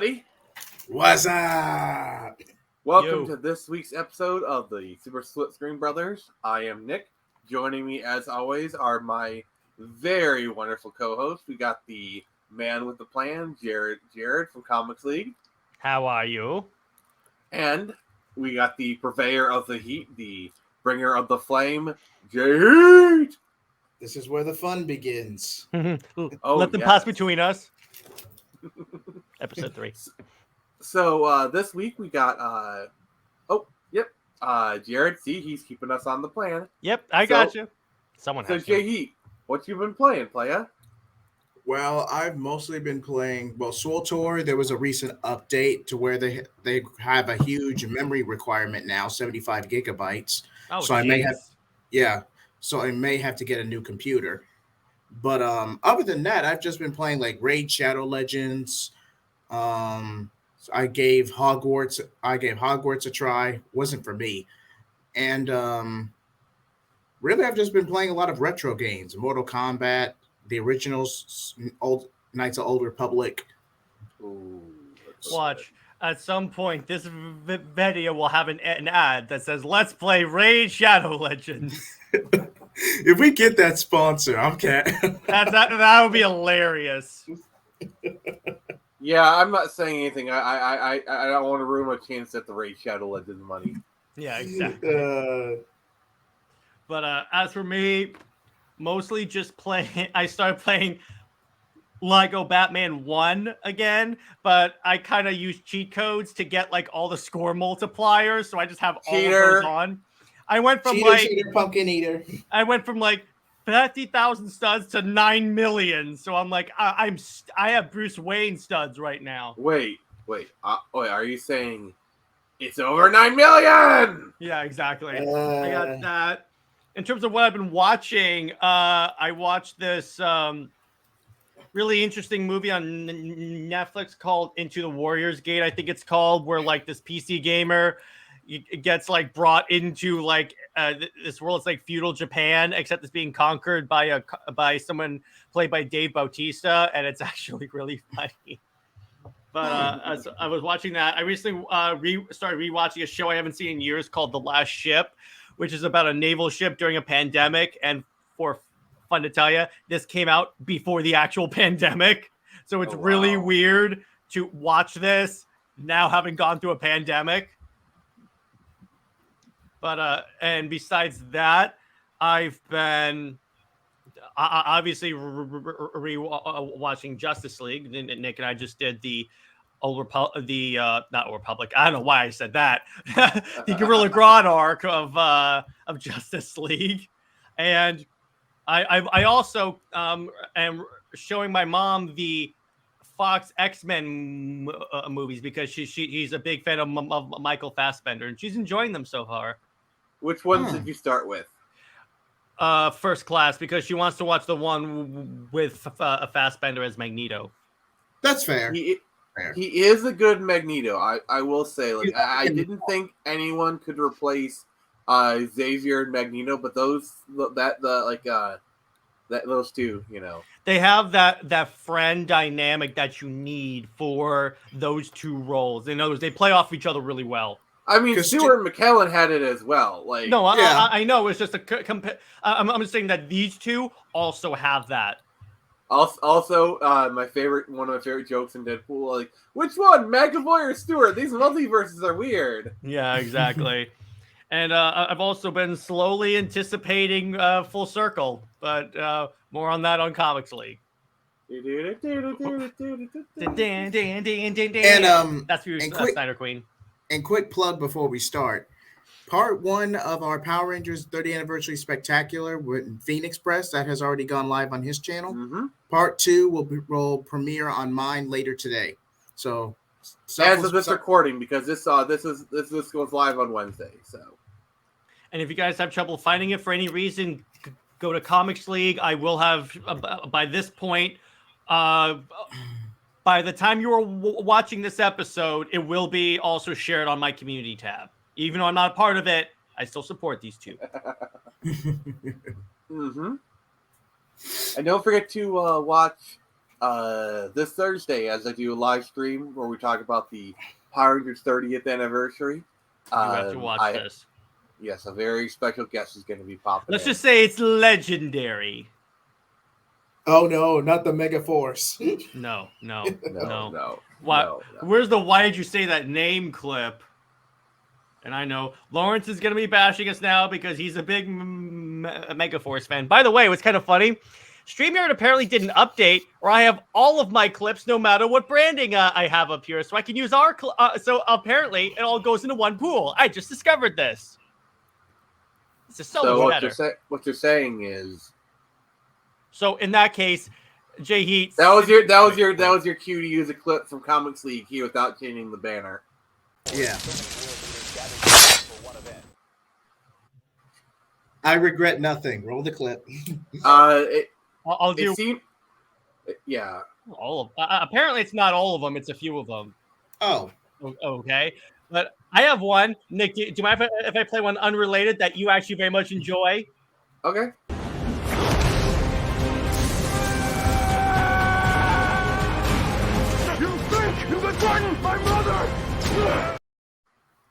everybody. What's up? Welcome to this week's episode of the Super Split Screen Brothers. I am Nick. Joining me, as always, are my very wonderful co-hosts. We got the man with the plan, Jared from Comics League. How are you? And we got the purveyor of the heat, the bringer of the flame, Jay. This is where the fun begins. Let them pass between us. Episode 3. So this week we got Jared. See, he's keeping us on the plan. Yep, I got you. Someone has Jay Heat, what you been playing, playa? Well, I've mostly been playing. Well, SwordTour, there was a recent update to where they have a huge memory requirement now, 75 gigabytes. Oh, so I may have to get a new computer. But other than that, I've just been playing like Raid Shadow Legends. I gave Hogwarts a try. Wasn't for me. And really, I've just been playing a lot of retro games, Mortal Kombat, the originals, old Knights of Old Republic. Ooh, Watch. At some point, this video will have an ad that says, "Let's play Raid Shadow Legends." If we get that sponsor, I'm kidding. That would be hilarious. Yeah, I'm not saying anything. I don't want to ruin my chance at the Raid Shadow Legends money. Yeah, exactly. But as for me, mostly just playing. I started playing Lego Batman 1 again, but I kind of use cheat codes to get like all the score multipliers, so I just have all of those on. I went from cheater, pumpkin eater. I went from like 50,000 studs to 9 million. So I'm like, I have Bruce Wayne studs right now. Wait. Are you saying it's over 9 million? Yeah, exactly. I got that. In terms of what I've been watching, I watched this really interesting movie on Netflix called Into the Warrior's Gate. I think it's called, where like this PC gamer gets like brought into like this world. It's like feudal Japan, except it's being conquered by someone played by Dave Bautista, and it's actually really funny. But as I was watching that, I recently started rewatching a show I haven't seen in years called The Last Ship, which is about a naval ship during a pandemic. And for fun to tell you, this came out before the actual pandemic, so it's really weird to watch this now having gone through a pandemic. But and besides that, I've been obviously watching Justice League. Nick and I just did the not Old Republic. I don't know why I said that. The Gorilla Grodd arc of Justice League, and I also am showing my mom the Fox X-Men movies because she's a big fan of Michael Fassbender, and she's enjoying them so far. Which ones did you start with? First Class, because she wants to watch the one with Fassbender as Magneto. That's fair. He is a good Magneto. I will say, like, I didn't think anyone could replace Xavier and Magneto, but those two, you know, they have that friend dynamic that you need for those two roles. In other words, they play off each other really well. I mean, Stuart McKellen had it as well. Like, no, I know it's just I'm just saying that these two also have that. Also, one of my favorite jokes in Deadpool, like, which one, McAvoy or Stewart? These multiverses are weird. Yeah, exactly. And I've also been slowly anticipating Full Circle, but more on that on Comics League. And That's Snyder Queen. And quick plug before we start. Part 1 of our Power Rangers 30th Anniversary Spectacular with Phoenix Press, that has already gone live on his channel. Mm-hmm. Part 2 will premiere on mine later today. So, as of this recording, because this goes live on Wednesday. So, and if you guys have trouble finding it for any reason, go to Comics League. I will have by this point. By the time you are watching this episode, it will be also shared on my community tab. Even though I'm not a part of it, I still support these two. Mm-hmm. And don't forget to watch this Thursday, as I do a live stream where we talk about the Power Rangers 30th anniversary. You have to watch this. Yes, a very special guest is going to be popping. Let's just say it's legendary. Oh no, not the Mega Force. No. Why? No. Where's the "why did you say that name" clip? And I know Lawrence is going to be bashing us now because he's a big Mega Force fan. By the way, what's kind of funny, StreamYard apparently did an update where I have all of my clips, no matter what branding I have up here, so I can use our. So apparently, it all goes into one pool. I just discovered this. This is so much better. What you're saying is. So in that case, Jay Heat. That was your cue to use a clip from Comics League here without changing the banner. Yeah. I regret nothing. Roll the clip. I'll do. Yeah. All of. Apparently, it's not all of them. It's a few of them. Oh. Okay. But I have one. Nick, do you mind if I play one unrelated that you actually very much enjoy? Okay. You can threaten my mother!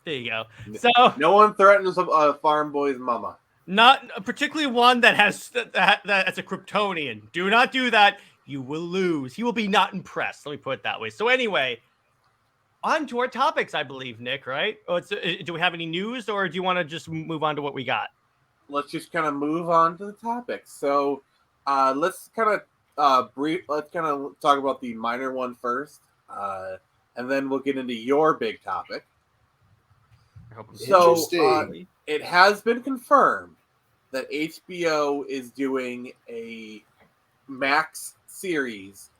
There you go. So no one threatens a farm boy's mama. Not particularly one that has that's a Kryptonian. Do not do that. You will lose. He will be not impressed. Let me put it that way. So anyway, on to our topics, I believe, Nick, right? Do we have any news, or do you want to just move on to what we got? Let's just kind of move on to the topics. So let's kind of talk about the minor one first, and then we'll get into your big topic. So it has been confirmed that HBO is doing a Max series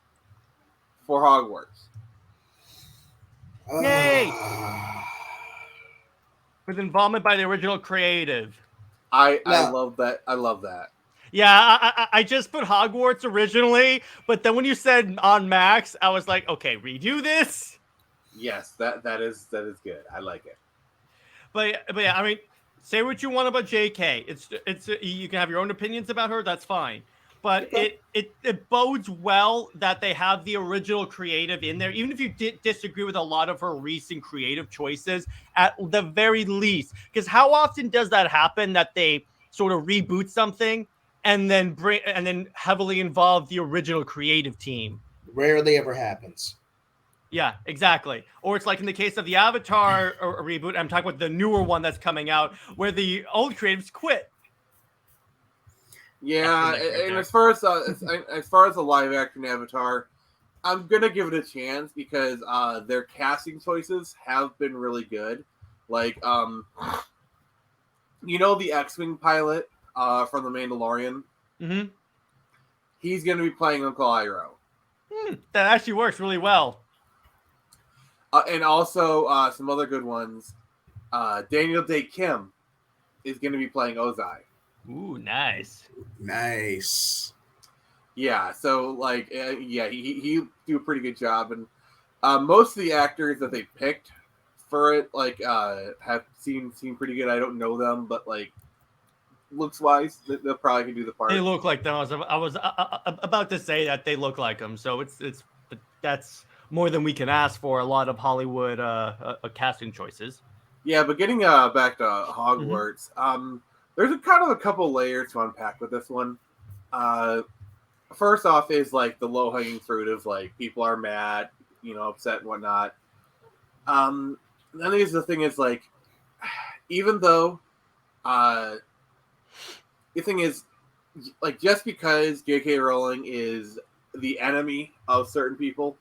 for Hogwarts. Yay! With involvement by the original creative. I love that. I love that. Yeah, I just put Hogwarts originally, but then when you said on Max, I was like, okay, redo this. Yes, that is good. I like it. But yeah, I mean, say what you want about JK. It's you can have your own opinions about her. That's fine. But it bodes well that they have the original creative in there, even if you disagree with a lot of her recent creative choices, at the very least. Because how often does that happen, that they sort of reboot something and then heavily involve the original creative team? Rarely ever happens. Yeah, exactly. Or it's like in the case of the Avatar reboot, I'm talking about the newer one that's coming out, where the old creatives quit. Yeah, and as far as the live action Avatar, I'm gonna give it a chance because their casting choices have been really good. Like, the X-Wing pilot from The Mandalorian. Mm-hmm. He's gonna be playing Uncle Iroh. That actually works really well. And also some other good ones. Daniel Day Kim is going to be playing Ozai. Ooh, nice. Yeah, so he do a pretty good job, and most of the actors that they picked for it have seemed pretty good. I don't know them, but looks wise, they'll probably can do the part. They look like them. I was about to say that they look like them, so that's more than we can ask for a lot of Hollywood casting choices. Yeah, but getting back to Hogwarts, there's a kind of a couple layers to unpack with this one. First off is the low-hanging fruit of people are mad, upset and whatnot. Then the thing is even though the thing is just because J.K. Rowling is the enemy of certain people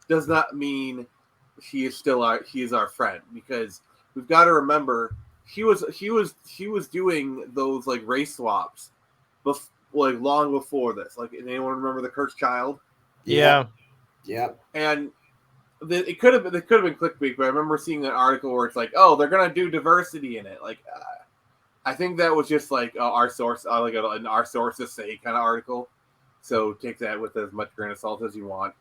does not mean she is our friend, because we've got to remember he was doing those race swaps long before this. Anyone remember the Cursed Child? Yeah. And it could have been clickbait, but I remember seeing an article where it's they're gonna do diversity in it. I think that was just our source, an our sources say kind of article. So take that with as much grain of salt as you want.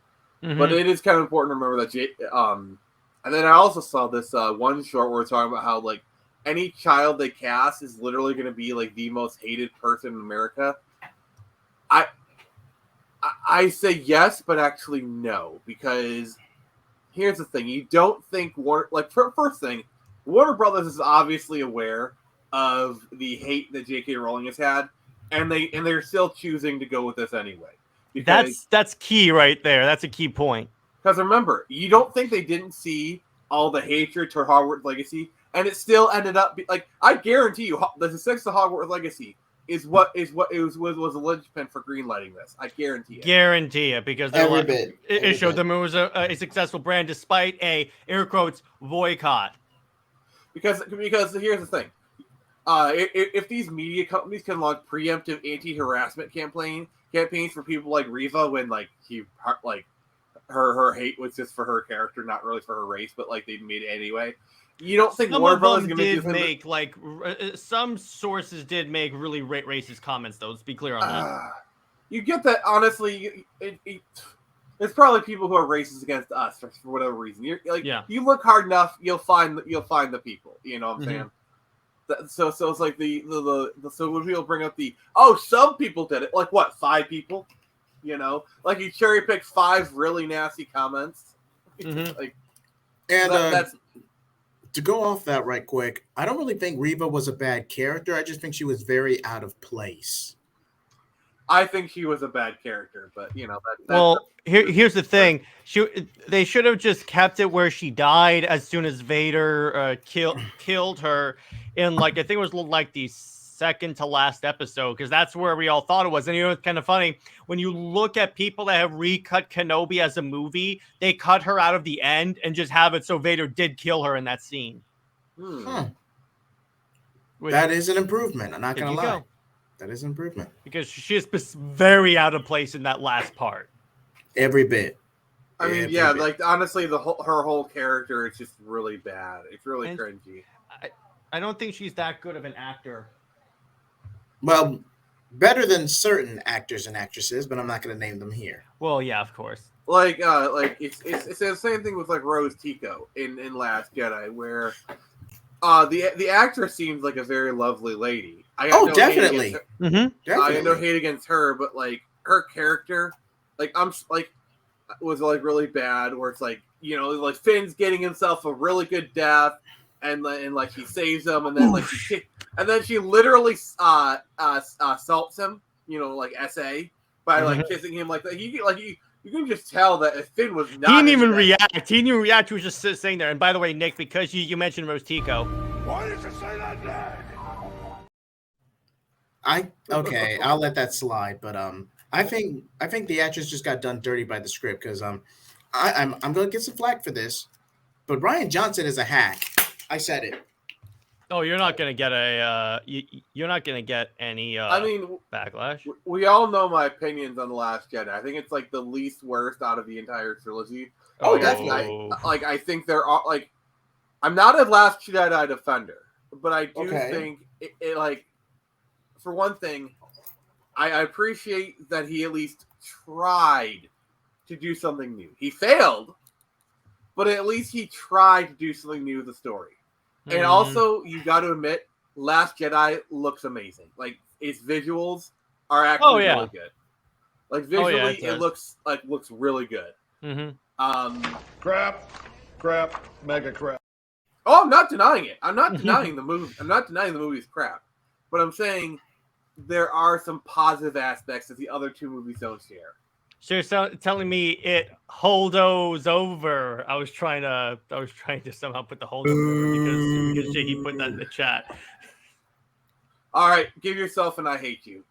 Mm-hmm. But it is kind of important to remember that. And then I also saw this one short where we're talking about how any child they cast is literally going to be the most hated person in America. I say yes, but actually no, because here's the thing: you don't think first thing, Warner Brothers is obviously aware of the hate that J.K. Rowling has had, and they're still choosing to go with this anyway. That's key right there. That's a key point. Because remember, you don't think they didn't see all the hatred toward Hogwarts Legacy, and it still ended up I guarantee you, the success of Hogwarts Legacy was a linchpin for greenlighting this. I guarantee it. Guarantee it, because it showed them it was a successful brand despite a air quotes boycott. Because here's the thing, if these media companies can launch preemptive anti-harassment campaigns for people like Riva when her hate was just for her character, not really for her race, but they made it anyway. You don't think Warner Brothers did make some sources did make really racist comments though? Let's be clear on that. You get that honestly. There's probably people who are racist against us for whatever reason. You look hard enough, you'll find the people. You know what I'm saying? So it's like so when people bring up some people did it, like what, 5 people? You know, you cherry picked 5 really nasty comments. That's to go off that right quick. I don't really think Riva was a bad character. I just think she was very out of place. I think she was a bad character, but here's the thing: they should have just kept it where she died as soon as Vader killed her in I think it was the second to last episode, because that's where we all thought it was. And it's kind of funny when you look at people that have recut Kenobi as a movie, they cut her out of the end and just have it so Vader did kill her in that scene. That is an improvement. I'm not gonna lie. That is an improvement, because she is very out of place in that last part. Every bit. I mean, honestly, her whole character is just really bad. It's really cringy. I don't think she's that good of an actor. Well, better than certain actors and actresses, but I'm not going to name them here. Well, yeah, of course. It's the same thing with Rose Tico in Last Jedi, where the actress seems like a very lovely lady. Definitely. I have no hate against her, but her character, was really bad. Where it's Finn's getting himself a really good death, and he saves him, and then she literally assaults him, SA by kissing him like that. You can just tell that if Finn was not. He didn't even react. He didn't react. He was just sitting there. And by the way, Nick, because you mentioned Rose Tico. Why did you say that name? I'll let that slide. But I think the actress just got done dirty by the script, because I'm gonna get some flack for this, but Rian Johnson is a hack. I said it. Oh, you're not gonna get you're not gonna get any. Backlash. We all know my opinions on The Last Jedi. I think it's the least worst out of the entire trilogy. Oh, definitely. I think there are I'm not a Last Jedi defender, but I do think it for one thing, I appreciate that he at least tried to do something new. He failed, but at least he tried to do something new with the story. And also, you got to admit, Last Jedi looks amazing. Its visuals are actually really good. Visually, it looks really good. Crap, mega crap. Oh, I'm not denying it. I'm not denying the movie. I'm not denying the movie's crap. But I'm saying there are some positive aspects that the other 2 movies don't share. So you're telling me it holdos over. I was trying to somehow put the hold over because he put that in the chat. All right, give yourself an I hate you.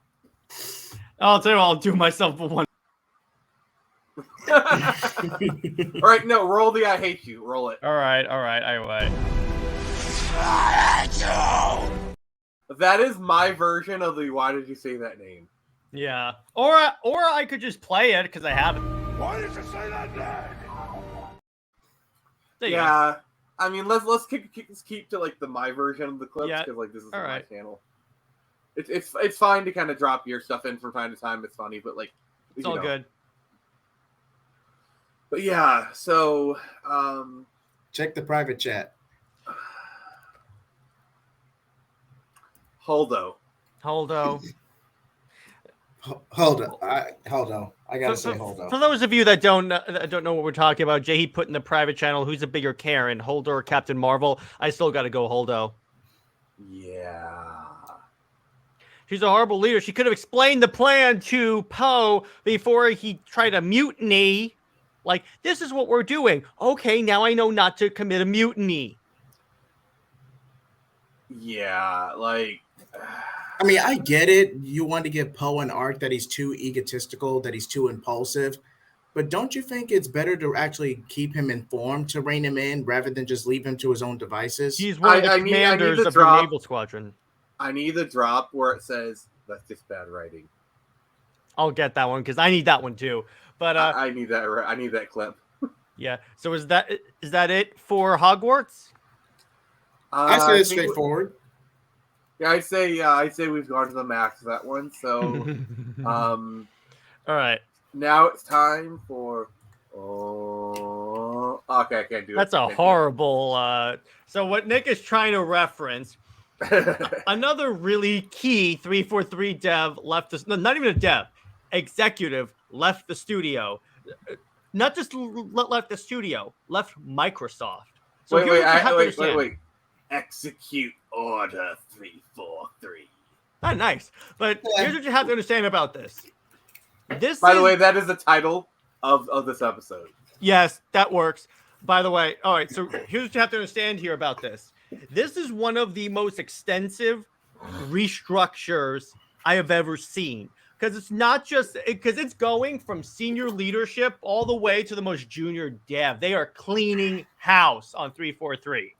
I'll tell you what, I'll do myself a one. All right, no, roll the I hate you. Roll it. All right. I hate you. That is my version of the why did you say that name? Yeah. Or I could just play it because I have it. Why did you say that name? Yeah. I mean, let's keep to the my version of the clips, because this is my channel. It's fine to kind of drop your stuff in from time to time. It's funny, but it's all good. But yeah, so check the private chat. Holdo. Hold on. Hold on. I gotta say, hold For on. those of you that don't know what we're talking about, Jay, he put in the private channel, who's a bigger Karen, Holdo or Captain Marvel? I still got to go Holdo. Yeah. She's a horrible leader. She could have explained the plan to Poe before he tried a mutiny. Like, this is what we're doing. Okay, now I know not to commit a mutiny. Yeah, like. I mean, I get it. You want to give Poe an arc that he's too egotistical, that he's too impulsive. But don't you think it's better to actually keep him informed to rein him in rather than just leave him to his own devices? He's one of the commanders of the naval squadron. I need the drop where it says, that's just bad writing. I'll get that one because I need that one too. But I need that. I need that clip. Yeah. So is that it for Hogwarts? I say it's straightforward. Yeah, I'd say we've gone to the max of that one. So, all right. Now it's time for. Oh, okay, I can't do it. That's a horrible. So what Nick is trying to reference, another really key 343 dev left this. No, not even a dev, executive left the studio. Not just left the studio, left Microsoft. So wait. Execute Order 343. Not nice, but here's what you have to understand about this. By the way, that is the title of this episode. Yes, that works. By the way, all right, so here's what you have to understand here about this. This is one of the most extensive restructures I have ever seen. Because it's not just because it's going from senior leadership all the way to the most junior dev. They are cleaning house on 343.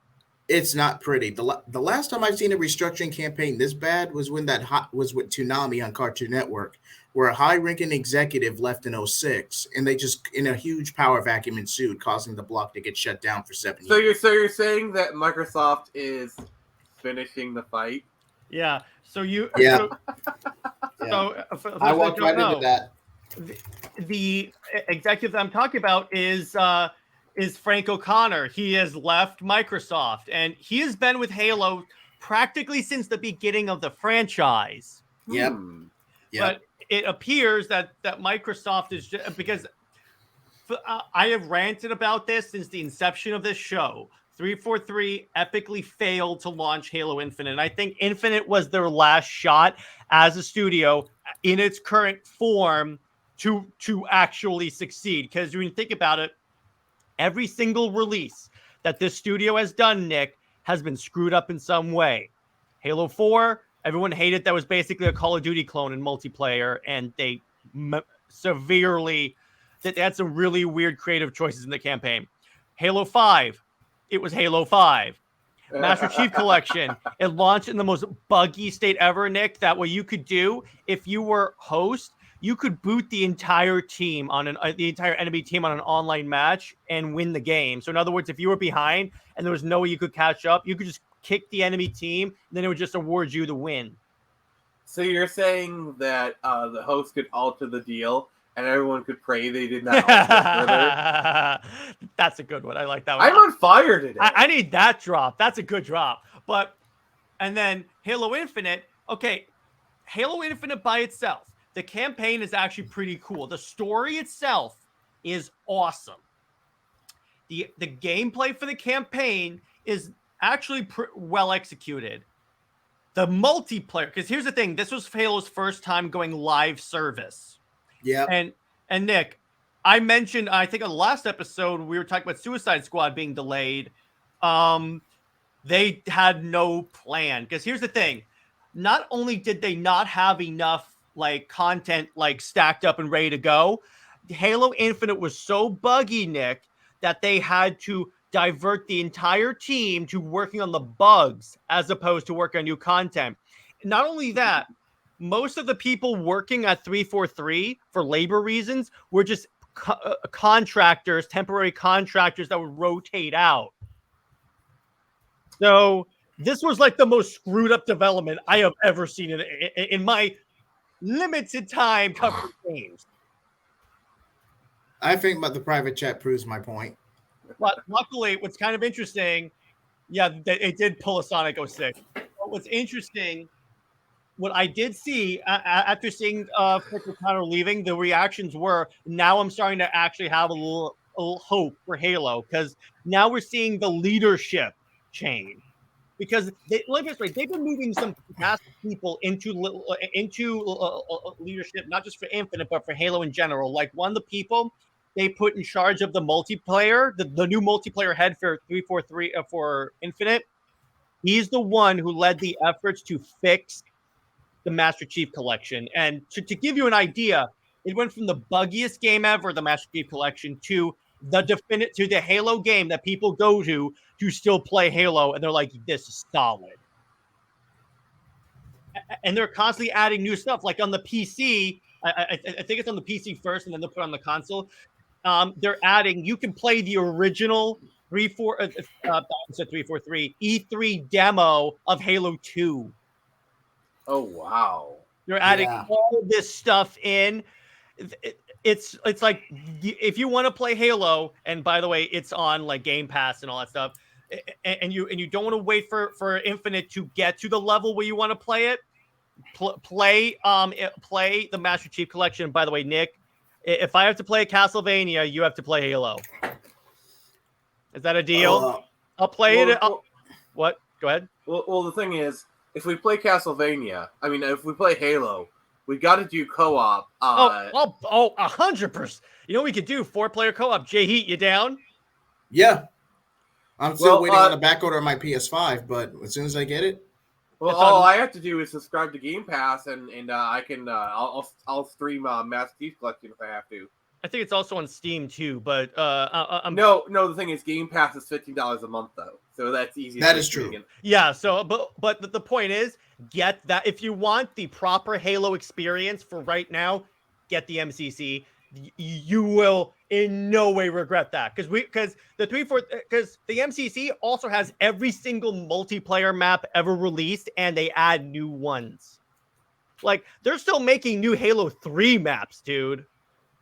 It's not pretty. The last time I've seen a restructuring campaign this bad was when was with Toonami on Cartoon Network, where a high-ranking executive left in 06, and they just in a huge power vacuum ensued, causing the block to get shut down for 7 years. So you're saying that Microsoft is finishing the fight? Yeah. So you. Yeah. So I walked right into that. The executive that I'm talking about is Frank O'Connor. He has left Microsoft, and he has been with Halo practically since the beginning of the franchise. Yep. But it appears that Microsoft is just, because I have ranted about this since the inception of this show. 343 epically failed to launch Halo Infinite. And I think Infinite was their last shot as a studio in its current form to actually succeed. Because when you think about it, every single release that this studio has done, Nick, has been screwed up in some way. Halo 4, everyone hated that was basically a Call of Duty clone in multiplayer, and they severely they had some really weird creative choices in the campaign. Halo 5, it was Halo 5. Master Chief Collection, it launched in the most buggy state ever, Nick, that what you could do if you were host, you could boot the entire team on the entire enemy team on an online match and win the game. So in other words, if you were behind and there was no way you could catch up, you could just kick the enemy team, and then it would just award you the win. So you're saying that the host could alter the deal and everyone could pray they did not alter further? That's a good one. I like that one. I'm on fire today. I need that drop. That's a good drop. And then Halo Infinite. Okay, Halo Infinite by itself, the campaign is actually pretty cool. The story itself is awesome. The gameplay for the campaign is actually well executed. The multiplayer, because here's the thing, this was Halo's first time going live service. Yeah. And Nick, I mentioned, I think on the last episode, we were talking about Suicide Squad being delayed. They had no plan. Because here's the thing, not only did they not have enough content stacked up and ready to go, Halo Infinite was so buggy, Nick, that they had to divert the entire team to working on the bugs as opposed to working on new content. Not only that, most of the people working at 343 for labor reasons were just contractors, temporary contractors that would rotate out. So this was the most screwed up development I have ever seen in my limited time covering games. I think the private chat proves my point. But luckily, what's kind of interesting, it did pull a Sonic 06. But what's interesting what I did see after seeing Fritz O'Connor leaving, the reactions were, now I'm starting to actually have a little hope for Halo, because now we're seeing the leadership change. Because they've been moving some fantastic people into leadership, not just for Infinite, but for Halo in general. Like, one of the people they put in charge of the multiplayer, the new multiplayer head for 343 for Infinite, he's the one who led the efforts to fix the Master Chief Collection. And to give you an idea, it went from the buggiest game ever, the Master Chief Collection, to the Halo game that people go to still play Halo, and they're like, this is solid. And they're constantly adding new stuff. Like on the PC, I think it's on the PC first, and then they'll put it on the console. They're adding, you can play the original 343 E3 demo of Halo 2. Oh wow! They're adding all this stuff in. It's like, if you want to play Halo, and by the way, it's on like Game Pass and all that stuff, and you don't want to wait for Infinite to get to the level where you want to play it. Play the Master Chief Collection. By the way, Nick, if I have to play Castlevania, you have to play Halo. Is that a deal? I'll play it. What? Go ahead. Well, the thing is, if we play Castlevania, if we play Halo, we got to do co-op. 100%. You know what we could do? 4-player co-op. Jay Heat, you down? Yeah. I'm still waiting on the back order of my PS5, but as soon as I get it. Well, all I have to do is subscribe to Game Pass, and I can I'll stream Master Chief Collection if I have to. I think it's also on Steam too, but No. The thing is, Game Pass is $15 a month though, so that's easy. That is true. Yeah. So, but the point is, get that if you want the proper Halo experience for right now, get the MCC. You will in no way regret that, because the MCC also has every single multiplayer map ever released, and they add new ones. Like, they're still making new Halo 3 maps, dude.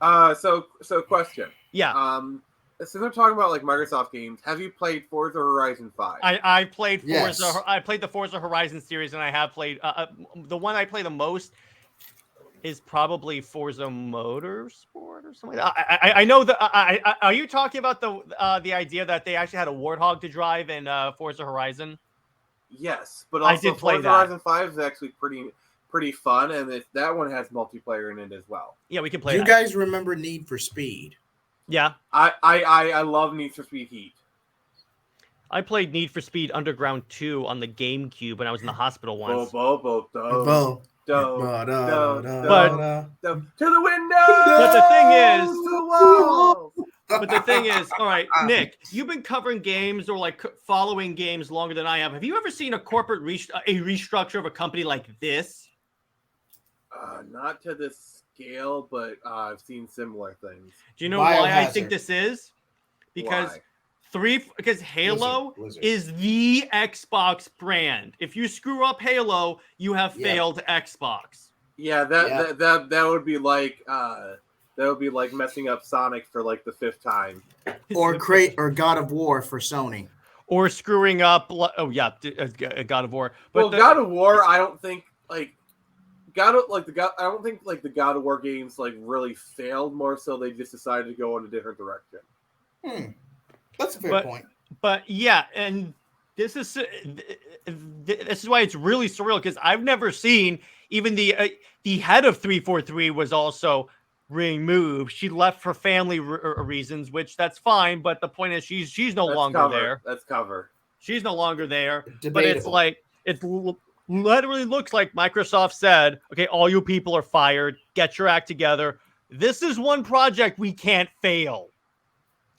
So question. Yeah. Since we're talking about like Microsoft games, have you played Forza Horizon 5? I played Forza. Yes. I played the Forza Horizon series, and I have played the one I play the most is probably Forza Motorsport or something like that. I know that. Are you talking about the idea that they actually had a Warthog to drive in Forza Horizon? Yes, but also I did play Forza Horizon 5 is actually pretty fun, and that one has multiplayer in it as well. Yeah, we can play. Do you guys remember Need for Speed? Yeah, I love Need for Speed Heat. I played Need for Speed Underground 2 on the GameCube when I was in the hospital once. To the window. But the thing is, all right, Nick, you've been covering games or like following games longer than I have. Have you ever seen a corporate restructure of a company like this? Not to this scale, but I've seen similar things. Do you know why I think this is? Because Halo Blizzard. is the Xbox brand. If you screw up Halo, you have failed Xbox. Yeah, that would be like messing up Sonic for like the 5th time. Or God of War for Sony. Or screwing up God of War. But God of War, I don't think the God of War games like really failed. More so, they just decided to go in a different direction. That's a fair point. But yeah, and this is why it's really surreal, because I've never seen even the head of 343 was also removed. She left for family reasons, which that's fine. But the point is, she's no longer there. That's cover. She's no longer there. Debatable. But it's like literally looks like Microsoft said, okay, all you people are fired. Get your act together. This is one project we can't fail.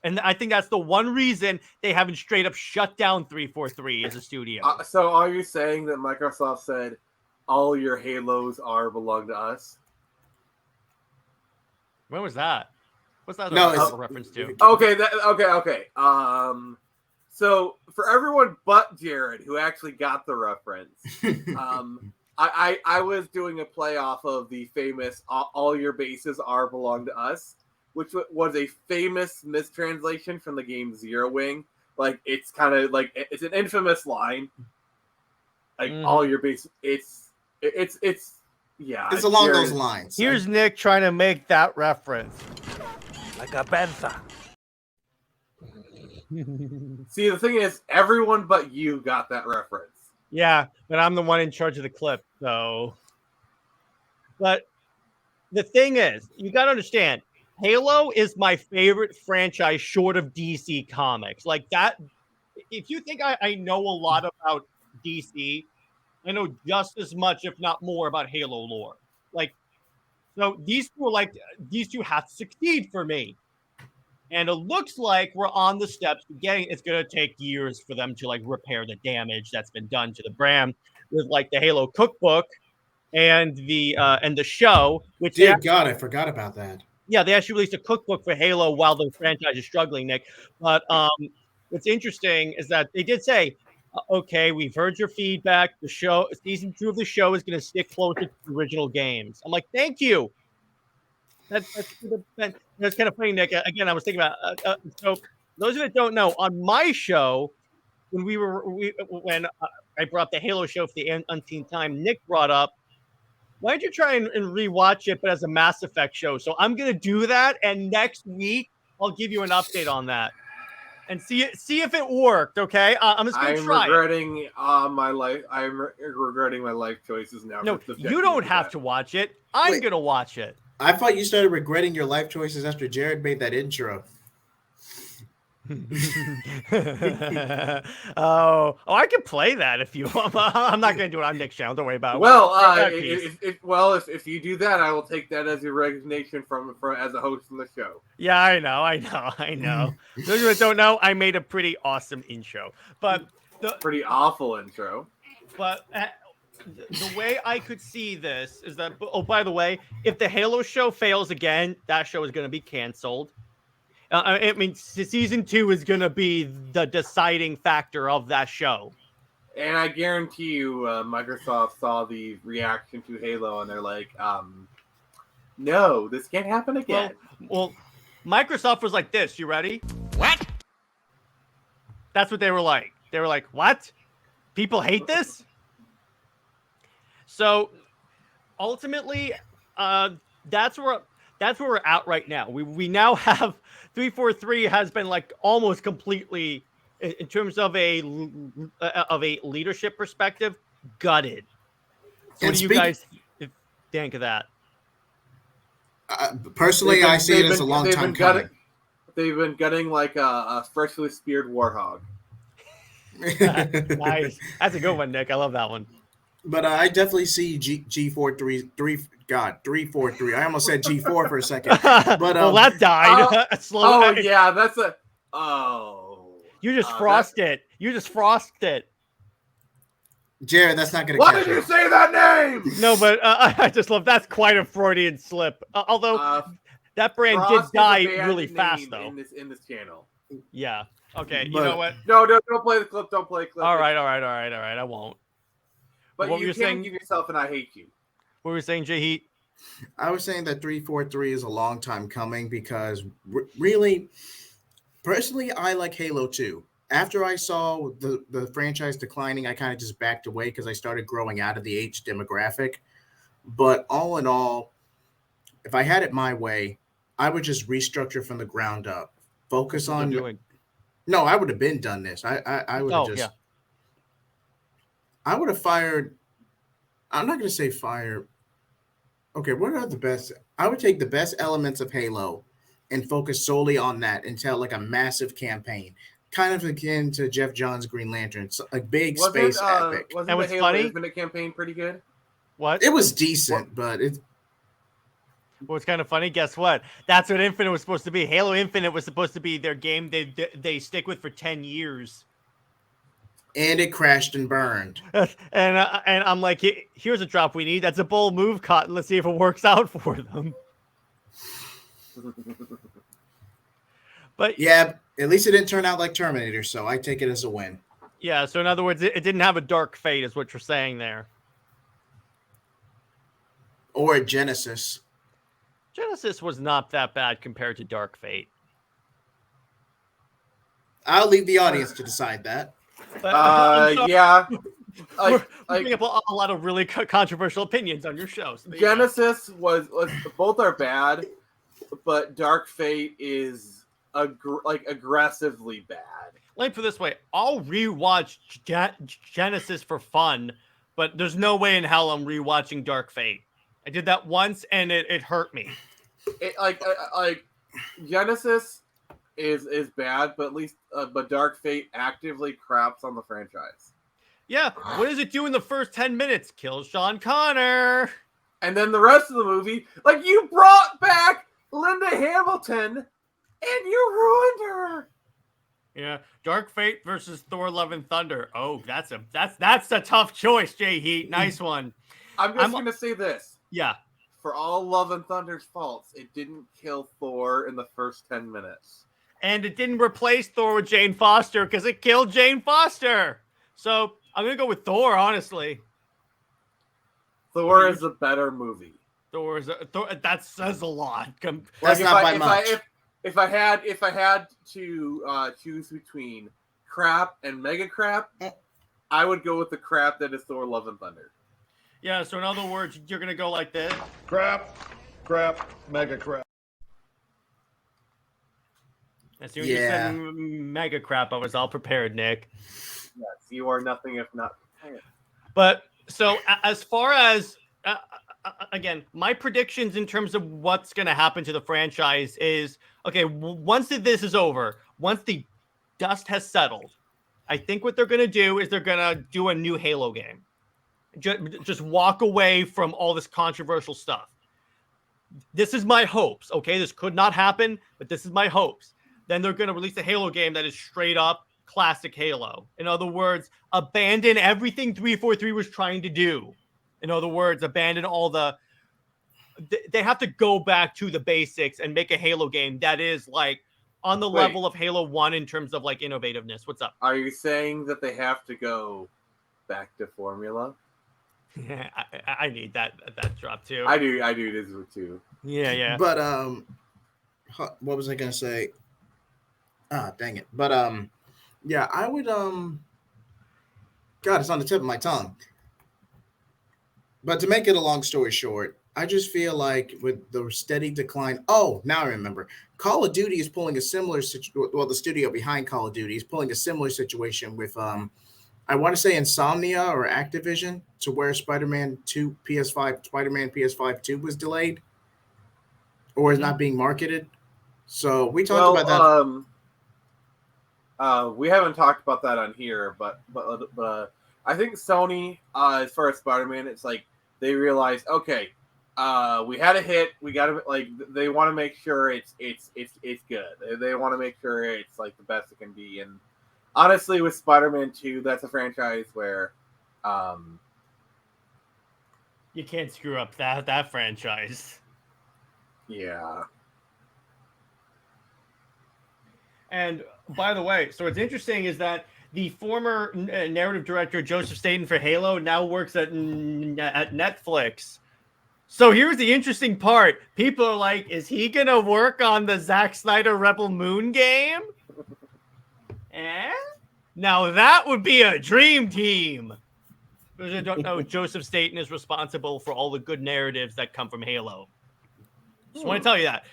And I think that's the one reason they haven't straight up shut down 343 as a studio. So are you saying that Microsoft said all your Halos belong to us? When was that? What's that a reference to? Okay. So for everyone but Jared, who actually got the reference, I was doing a play off of the famous "All your bases belong to us," which was a famous mistranslation from the game Zero Wing. Like, it's kind of like, it's an infamous line. Like, all your bases, it's It's yeah. It's along Jared- those lines. Here's Nick trying to make that reference. Like a benza. See, the thing is, everyone but you got that reference. Yeah, but I'm the one in charge of the clip, so. But the thing is, you got to understand, Halo is my favorite franchise short of DC Comics. Like that, if you think I know a lot about DC, I know just as much, if not more, about Halo lore. Like, so these two have to succeed for me. And it looks like we're on the steps to getting. It's going to take years for them to like repair the damage that's been done to the brand with like the Halo cookbook and the show. Which Dear God, I forgot about that. yeah, they actually released a cookbook for Halo while the franchise is struggling, Nick. But what's interesting is that they did say, okay, we've heard your feedback. The show, season 2 of the show is going to stick closer to the original games. I'm like, thank you. That's kind of funny, Nick. Again, I was thinking about so those that don't know, on my show, when I brought up the Halo show for the umpteenth time, Nick brought up, why don't you try and rewatch it, but as a Mass Effect show? So I'm gonna do that, and next week I'll give you an update on that and see if it worked. Okay, I'm just gonna try. Regretting my life. I'm regretting my life choices now. No, you don't have to watch it. I'm gonna watch it. I thought you started regretting your life choices after Jared made that intro. I can play that if you want. I'm not going to do it on Nick's channel. Don't worry about it. Well, if you do that, I will take that as your resignation from as a host on the show. Yeah, I know. Those who don't know, I made a pretty awesome intro, but pretty awful intro. But the way I could see this is that. Oh, by the way, if the Halo show fails again, that show is going to be canceled. I mean, season 2 is going to be the deciding factor of that show. And I guarantee you, Microsoft saw the reaction to Halo, and they're like, no, this can't happen again. Well, Microsoft was like this. You ready? What? That's what they were like. They were like, what? People hate this? So, ultimately, that's where we're at right now. We now have 343 has been like almost completely, in terms of a leadership perspective, gutted. So what do you guys think of that? Personally, I see it as a long time coming. They've been gutting like a freshly speared warthog. Nice. That's a good one, Nick. I love that one. But I definitely see G343. I almost said G4 for a second. But well, that died. Yeah, that's a. Oh. You just frosted. You just frosted. Jared, that's not going to. Why did you say that name? No, but I just love that's quite a Freudian slip. Although that brand did die really fast, though. In this channel. Yeah. Okay. But, you know what? No, don't play the clip. Don't play the clip. All right. I won't. But what you can't give yourself an I hate you. What were you saying, Jay Heat? I was saying that 343 is a long time coming because really, personally, I like Halo 2. After I saw the franchise declining, I kind of just backed away because I started growing out of the age demographic. But all in all, if I had it my way, I would just restructure from the ground up. Focus on doing. No, I would have been done this. I would have just. Yeah. I would have fired. I'm not going to say fire. Okay, what are the best? I would take the best elements of Halo and focus solely on that and tell like a massive campaign, kind of akin to Jeff Johns' Green Lantern, a big space epic. Wasn't the Halo Infinite campaign pretty good? What? It was decent, but it. What's kind of funny? Guess what? That's what Infinite was supposed to be. Halo Infinite was supposed to be their game they stick with for 10 years. And it crashed and burned. And I'm like, here's a drop we need. That's a bold move, Cotton. Let's see if it works out for them. But yeah, at least it didn't turn out like Terminator, so I take it as a win. Yeah, so in other words, it didn't have a dark fate, is what you're saying there. Or a Genesis. Genesis was not that bad compared to Dark Fate. I'll leave the audience to decide that. Yeah. we bring up a lot of really controversial opinions on your show. So Genesis was both are bad, but Dark Fate is aggressively bad. Let me put it this way: I'll rewatch Genesis for fun, but there's no way in hell I'm rewatching Dark Fate. I did that once and it hurt me. Genesis is bad, but at least but Dark Fate actively craps on the franchise. Yeah, what does it do in the first 10 minutes? Kills Sean Connor. And then the rest of the movie, you brought back Linda Hamilton and you ruined her. Yeah, Dark Fate versus Thor: Love and Thunder. Oh, that's a tough choice, Jay Heat. Nice one. I'm gonna say this. Yeah. For all Love and Thunder's faults, it didn't kill Thor in the first 10 minutes. And it didn't replace Thor with Jane Foster because it killed Jane Foster. So I'm gonna go with Thor, honestly. Thor is a better movie. Thor. That says a lot. That's not by much. If I had to choose between crap and mega crap, I would go with the crap that is Thor: Love and Thunder. Yeah. So in other words, you're gonna go like this: crap, mega crap. As soon as you said mega crap, I was all prepared, Nick. Yes, you are nothing if not prepared. But so as far as again, my predictions in terms of what's going to happen to the franchise is, okay, once this is over, once the dust has settled, I think what they're going to do is they're going to do a new Halo game. Just walk away from all this controversial stuff. This is my hopes, okay? This could not happen, but this is my hopes. Then they're going to release a Halo game that is straight up classic Halo. In other words, abandon everything 343 was trying to do. In other words, abandon all the... They have to go back to the basics and make a Halo game that is on the level of Halo 1 in terms of innovativeness. What's up? Are you saying that they have to go back to formula? Yeah, I need that drop too. I do this too. Yeah. But what was I gonna say? Dang it. But yeah, I would God, it's on the tip of my tongue. But to make it a long story short, I just feel like with the steady decline. Oh, now I remember. Call of Duty is pulling a similar situation. Well, the studio behind Call of Duty is pulling a similar situation with I want to say Insomnia or Activision, to where Spider-Man 2 PS5 2 was delayed or is not being marketed. So we talked about that. We haven't talked about that on here, but I think Sony, as far as Spider-Man, it's they realized, okay, we had a hit. We got to they want to make sure it's good. They want to make sure it's the best it can be. And honestly, with Spider-Man 2, that's a franchise where you can't screw up that franchise. Yeah. And by the way, so what's interesting is that the former narrative director Joseph Staten for Halo now works at Netflix. So here's the interesting part. People are like, is he going to work on the Zack Snyder Rebel Moon game? Now that would be a dream team. Because I don't know, Joseph Staten is responsible for all the good narratives that come from Halo. Just want to tell you that.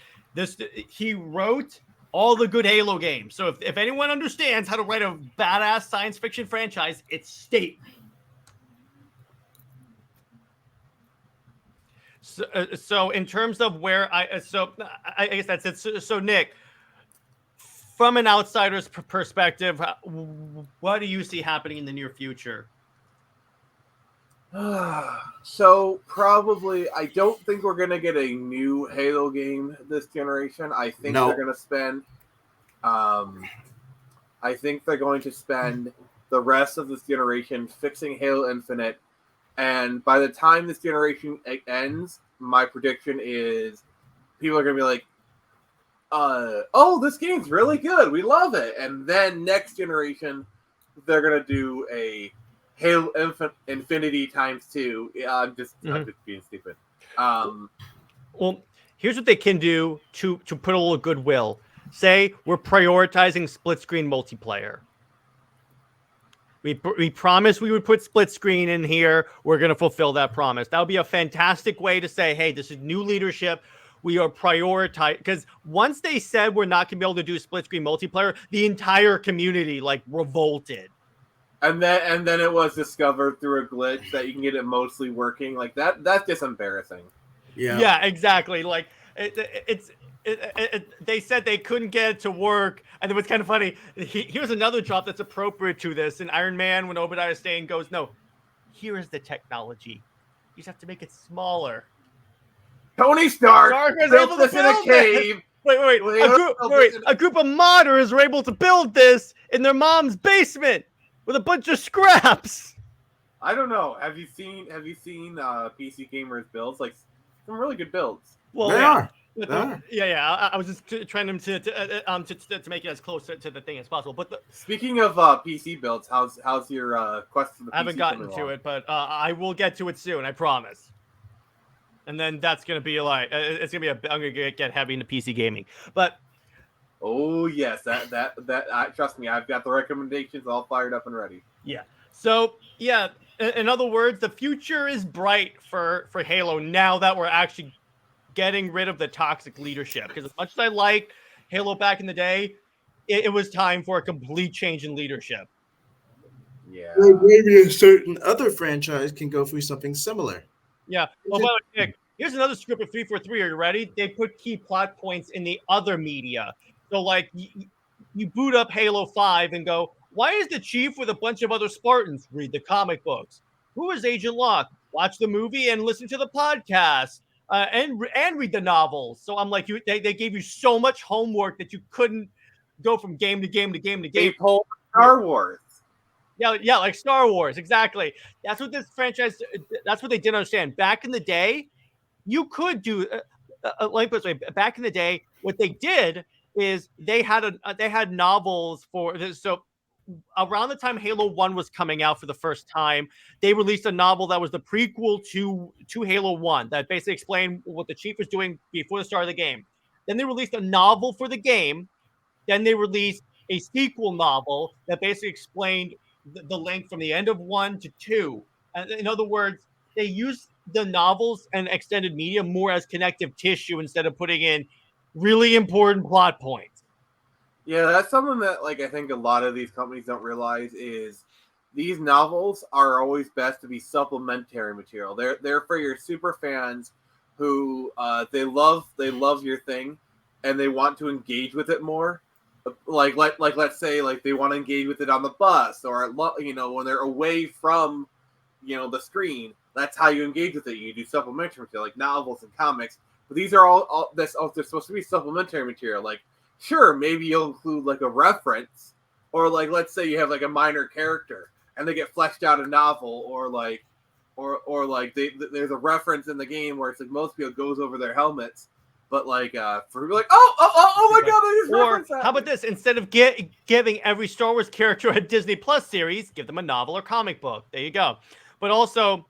He wrote all the good Halo games. So if anyone understands how to write a badass science fiction franchise, it's Staten. So in terms of where I guess that's it. So Nick, from an outsider's perspective, what do you see happening in the near future? So probably, I don't think we're gonna get a new Halo game this generation. I think they're gonna spend. I think they're going to spend the rest of this generation fixing Halo Infinite, and by the time this generation ends, my prediction is people are gonna be like, "Oh, this game's really good. We love it." And then next generation, they're gonna do a Halo Infinity times 2. Yeah, I'm just being stupid. Well, here's what they can do to put a little goodwill. Say we're prioritizing split screen multiplayer. We promised we would put split screen in here. We're going to fulfill that promise. That would be a fantastic way to say, hey, this is new leadership. We are prioritized, because once they said we're not going to be able to do split screen multiplayer, the entire community like revolted. And then it was discovered through a glitch that you can get it mostly working. Like that's just embarrassing. Yeah, exactly. Like they said they couldn't get it to work, and it was kind of funny. Here's another drop that's appropriate to this. In Iron Man, when Obadiah Stane goes, "No, here is the technology. You just have to make it smaller." Tony Stark was built able this to in a build cave. A group of modders were able to build this in their mom's basement with a bunch of scraps. I don't know. Have you seen PC Gamer's builds? Like some really good builds. Well, They yeah. are. I was just trying to make it as close to the thing as possible. But Speaking of PC builds, how's your quest for the PC? I haven't gotten to it, but I will get to it soon. I promise. And then that's gonna be like it's gonna be I'm gonna get heavy into PC gaming. But oh yes, that trust me, I've got the recommendations all fired up and ready. Yeah. So yeah, in other words, the future is bright for Halo now that we're actually getting rid of the toxic leadership. Because as much as I liked Halo back in the day, it was time for a complete change in leadership. Yeah. Well, maybe a certain other franchise can go through something similar. Yeah. Oh, by the way, Nick, here's another script of 343. Are you ready? They put key plot points in the other media. So, like, you boot up Halo 5 and go, why is the chief with a bunch of other Spartans? Read the comic books. Who is Agent Locke? Watch the movie and listen to the podcast. And read the novels. So I'm like, they gave you so much homework that you couldn't go from game to game to game to game. They pulled Star Wars. Yeah, like Star Wars, exactly. That's what this franchise. That's what they didn't understand. Back in the day, you could do. Like this way, back in the day, what they did is they had novels for this. So around the time Halo 1 was coming out for the first time, they released a novel that was the prequel to Halo 1 that basically explained what the chief was doing before the start of the game. Then they released a novel for the game. Then they released a sequel novel that basically explained the link from the end of 1 to 2. In other words, they used the novels and extended media more as connective tissue instead of putting in really important plot points. Yeah, that's something that I think a lot of these companies don't realize is these novels are always best to be supplementary material. They're for your super fans who they love your thing and they want to engage with it more. Like let's say they want to engage with it on the bus or when they're away from the screen. That's how you engage with it. You do supplementary material like novels and comics. But these are all they're supposed to be supplementary material. Like sure, maybe you'll include a reference or let's say you have a minor character and they get fleshed out a novel or there's a reference in the game where it's most people goes over their helmets. But for oh my god, they just reference that. How about this? Instead of giving every Star Wars character a Disney Plus series, give them a novel or comic book. There you go. But also,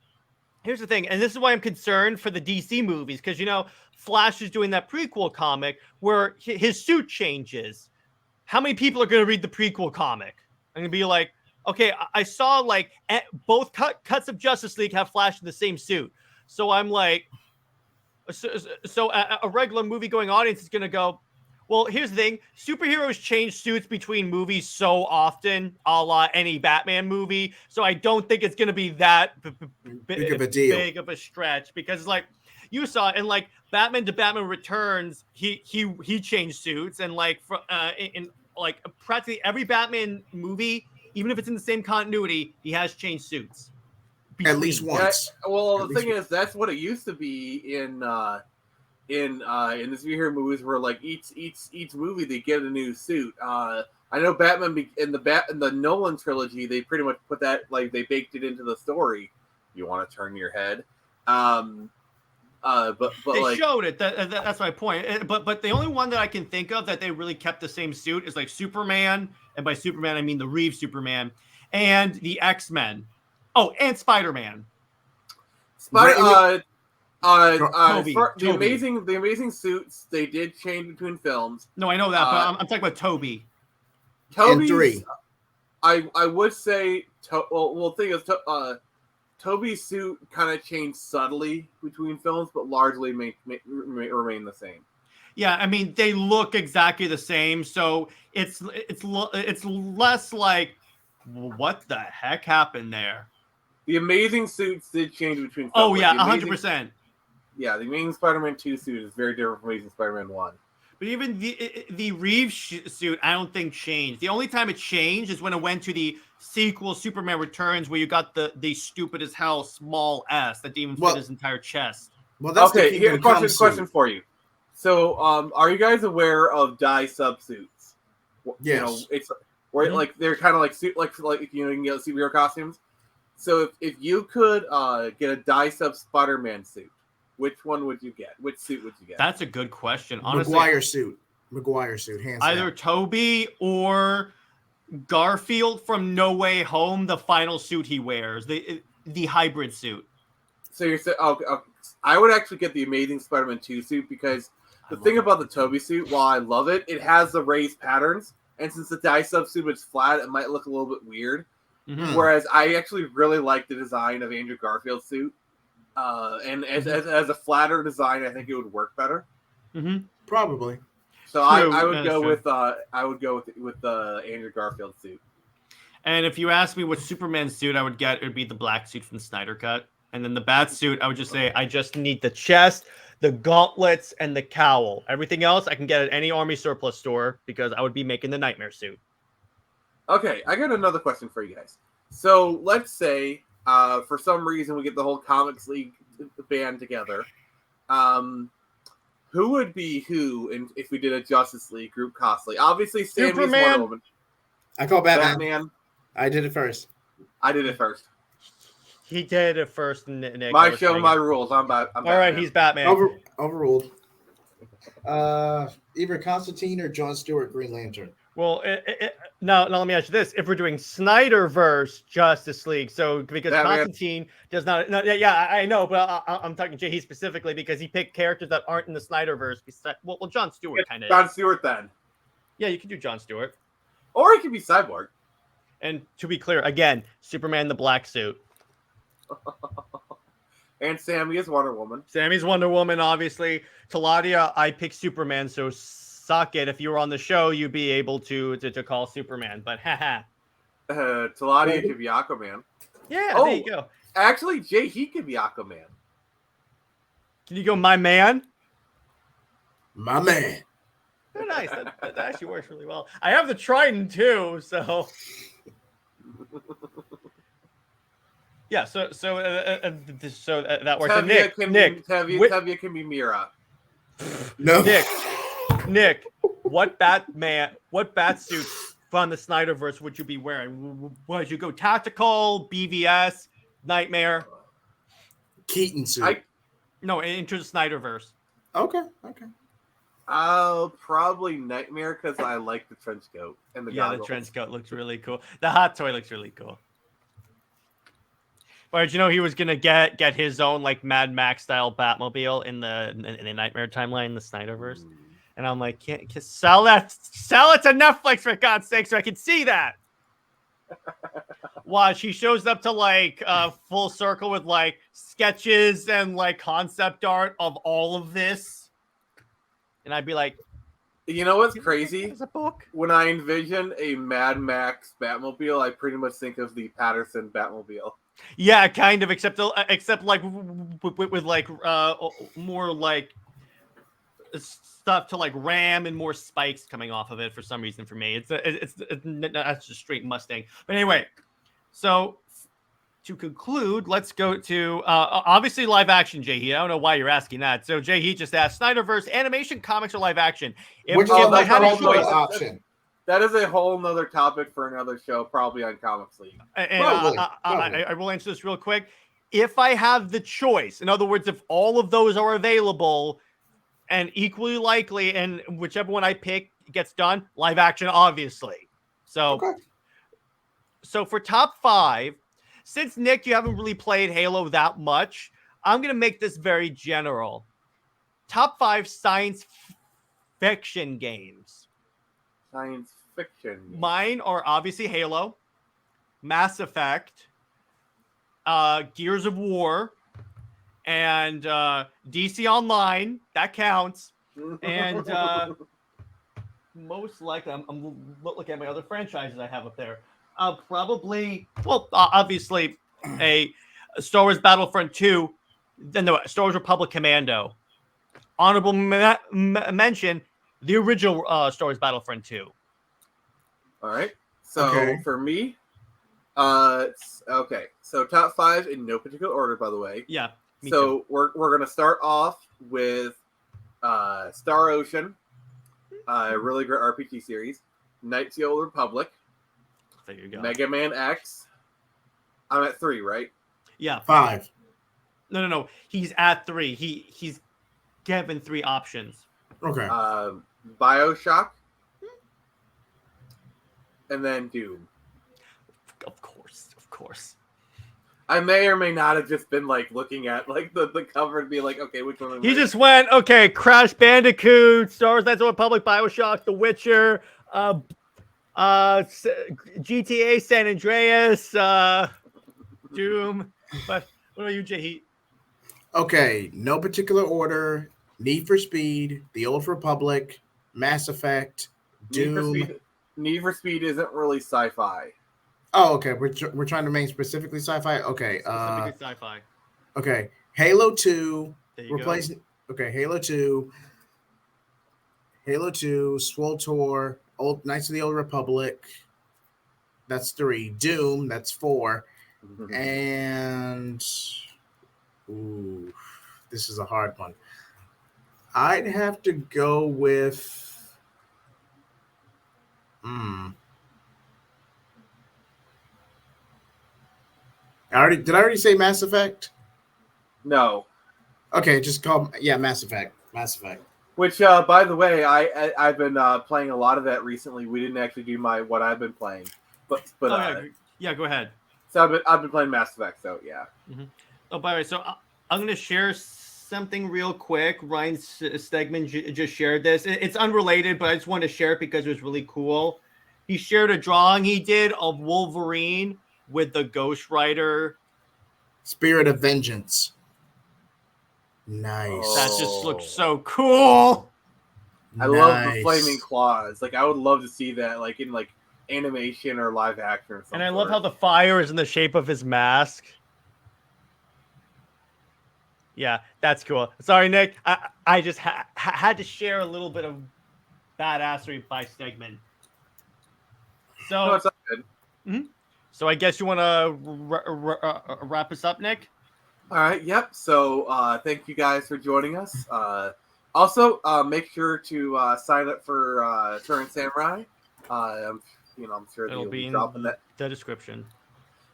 here's the thing, and this is why I'm concerned for the DC movies, because Flash is doing that prequel comic where his suit changes. How many people are going to read the prequel comic? I'm going to be like, okay, I saw both cuts of Justice League have Flash in the same suit. So I'm like, so a regular movie-going audience is going to go, well, here's the thing. Superheroes change suits between movies so often, a la any Batman movie. So I don't think it's going to be that big of a deal. Big of a stretch because you saw in Batman to Batman Returns, he changed suits and in practically every Batman movie, even if it's in the same continuity, he has changed suits. At least once. The thing is, that's what it used to be in the superhero movies, where each movie they get a new suit. I know Batman in the Nolan trilogy, they pretty much put that they baked it into the story. You want to turn your head, but they showed it. That's my point. But the only one that I can think of that they really kept the same suit is Superman, and by Superman I mean the Reeve Superman, and the X-Men. Oh, and Spider-Man. The Toby. amazing suits they did change between films. No, I know that, but I'm talking about Toby. Toby's, in 3. I would say the thing is, Toby's suit kind of changed subtly between films, but largely remain the same. Yeah, I mean they look exactly the same, so it's less like what the heck happened there. The Amazing suits did change between films. Oh yeah, 100%. Yeah, the Amazing Spider-Man 2 suit is very different from Amazing Spider-Man 1. But even the Reeves suit, I don't think changed. The only time it changed is when it went to the sequel, Superman Returns, where you got the stupid as hell small S that didn't even fit his entire chest. Well, that's okay. Here's a question for you. So, are you guys aware of dye subsuits? Yes. You know, it's where like they're kind of like suit like you know, you can get superhero costumes. So if you could get a dye sub Spider-Man suit, which one would you get? Which suit would you get? That's a good question. Honestly, McGuire suit, hands either down. Toby or Garfield from No Way Home. The final suit he wears, the hybrid suit. So you're saying, I would actually get the Amazing Spider-Man 2 suit because the thing about the Toby suit, while I love it, it has the raised patterns, and since the dye sub suit is flat, it might look a little bit weird. Mm-hmm. Whereas I actually really like the design of Andrew Garfield's suit. And as a flatter design, I think it would work better. Mm-hmm. Probably. So I would go with the Andrew Garfield suit. And if you ask me what Superman suit I would get, it would be the black suit from the Snyder Cut. And then the bat suit, I would just say I just need the chest, the gauntlets, and the cowl. Everything else I can get at any Army surplus store because I would be making the Nightmare suit. Okay, I got another question for you guys. So let's say for some reason we get the whole Comics League band together. Who would be who if we did a Justice League group cosplay? Obviously, Sammy's Wonder Woman. I call Batman. I did it first. I did it first. He did it first, Nick. My show, my rules. I'm Batman. All right, he's Batman. Overruled. Either Constantine or Jon Stewart, Green Lantern. Well, now let me ask you this: if we're doing Snyderverse Justice League, so because Batman. Constantine does not, yeah, I know, but I'm talking to he specifically because he picked characters that aren't in the Snyderverse. Well, Jon Stewart kind of. Jon Stewart, then. Yeah, you could do Jon Stewart, or he could be Cyborg. And to be clear, again, Superman the black suit. And Sammy is Wonder Woman. Sammy's Wonder Woman, obviously. Taladia, I picked Superman, so suck it. If you were on the show, you'd be able to call Superman, but haha. Taladia could be Aquaman. Yeah, there you go. Actually, Jay, he could be Aquaman. Can you go, my man? My man. Very nice. That actually works really well. I have the Trident too, so. Yeah, so that works. Tevye can be Mira. No, Nick, what bat suit from the Snyderverse would you be wearing? Would you go tactical, BVS, Nightmare? Keaton suit. No, into the Snyderverse. Okay. Probably Nightmare because I like the trench coat and the goggles. The trench coat looks really cool. The hot toy looks really cool. But did you know he was gonna get his own like Mad Max style Batmobile in the Nightmare timeline, the Snyderverse? And I'm like, can't sell it to Netflix for God's sake, so I can see that. Watch, he shows up to like full circle with like sketches and like concept art of all of this, and I'd be like, you know what's crazy? It's a book. When I envision a Mad Max Batmobile, I pretty much think of the Patterson Batmobile. Yeah, kind of, except like with like more like stuff to like ram and more spikes coming off of it for some reason for me. It's that's just straight Mustang. But anyway, so to conclude, let's go to obviously live action, Jay. I don't know why you're asking that. So Jay just asked Snyderverse animation, comics, or live action. Which I had a choice option. That is a whole nother topic for another show, probably on Comics League. And I will answer this real quick. If I have the choice, in other words, if all of those are available and equally likely, and whichever one I pick gets done, live action, obviously. So, So for top 5, since Nick, you haven't really played Halo that much, I'm going to make this very general. Top 5 science fiction games. Science fiction. Mine are obviously Halo, Mass Effect, Gears of War, and DC Online. That counts. And most likely, I'm looking at my other franchises I have up there. Probably, well, obviously, a Star Wars Battlefront 2, then no, Star Wars Republic Commando. Honorable mention, the original Star Wars Battlefront 2. All right. So for me, okay. So top 5 in no particular order, by the way. Yeah. So too. We're gonna start off with Star Ocean, a really great RPG series. Knights of the Old Republic. There you go. Mega Man X. I'm at 3, right? Yeah. 5. No. He's at 3. He's given 3 options. Okay. BioShock. And then Doom. Of course. I may or may not have just been like looking at like the cover and be like, okay, which one? He just went, okay, Crash Bandicoot, Star Wars: Knights of the Republic, BioShock, The Witcher, GTA San Andreas, Doom. But what about you, Jay? Okay, no particular order. Need for Speed, The Old Republic, Mass Effect, Doom. Need for Speed isn't really sci-fi. Oh, okay. We're trying to make specifically sci-fi. Okay. Specifically sci-fi. Okay. Halo 2. There you Replacing. Go. Okay. Halo 2. SWTOR. Old Knights of the Old Republic. That's 3. Doom. That's 4. And ooh, this is a hard one. I'd have to go with. Did I already say Mass Effect? No. Okay, just call Mass Effect. Which, by the way, I've been playing a lot of that recently. We didn't actually do what I've been playing, but yeah, go ahead. So I've been playing Mass Effect. So yeah. Mm-hmm. Oh, by the way, so I'm gonna share something real quick. Ryan Stegman just shared this. It's unrelated, but I just wanted to share it because it was really cool. He shared a drawing he did of Wolverine with the Ghost Rider Spirit of Vengeance. Nice. That just looks so cool. I love the flaming claws. Like I would love to see that like in like animation or live action or something. And I love how the fire is in the shape of his mask. Yeah, that's cool. Sorry, Nick. I just had to share a little bit of badassery by Stegman. So no, it's not good. Mm-hmm. So I guess you want to wrap us up, Nick? All right. Yep. So thank you guys for joining us. Also, make sure to sign up for Turn Samurai. I'm sure it'll be in dropping that the description.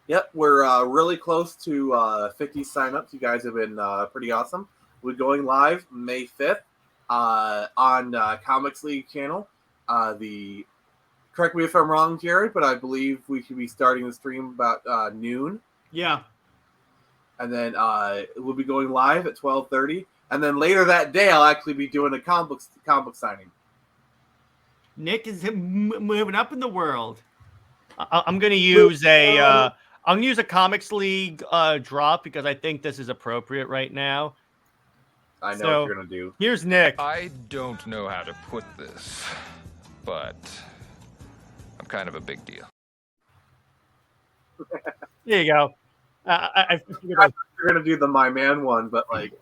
Yep, we're really close to 50 signups. You guys have been pretty awesome. We're going live May 5th on Comics League channel. Correct me if I'm wrong, Jared, but I believe we should be starting the stream about noon. Yeah. And then we'll be going live at 12:30. And then later that day, I'll actually be doing a comic book signing. Nick is moving up in the world. I'm going to use I'm going to use a Comics League drop because I think this is appropriate right now. I know what you're going to do. Here's Nick. I don't know how to put this, but I'm kind of a big deal. There you go. I figured you're going to do the My Man one, but like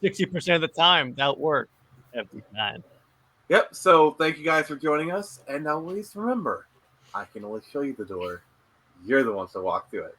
60% of the time, that'll work every time. Yep. So thank you guys for joining us. And always remember, I can always show you the door. You're the ones to walk through it.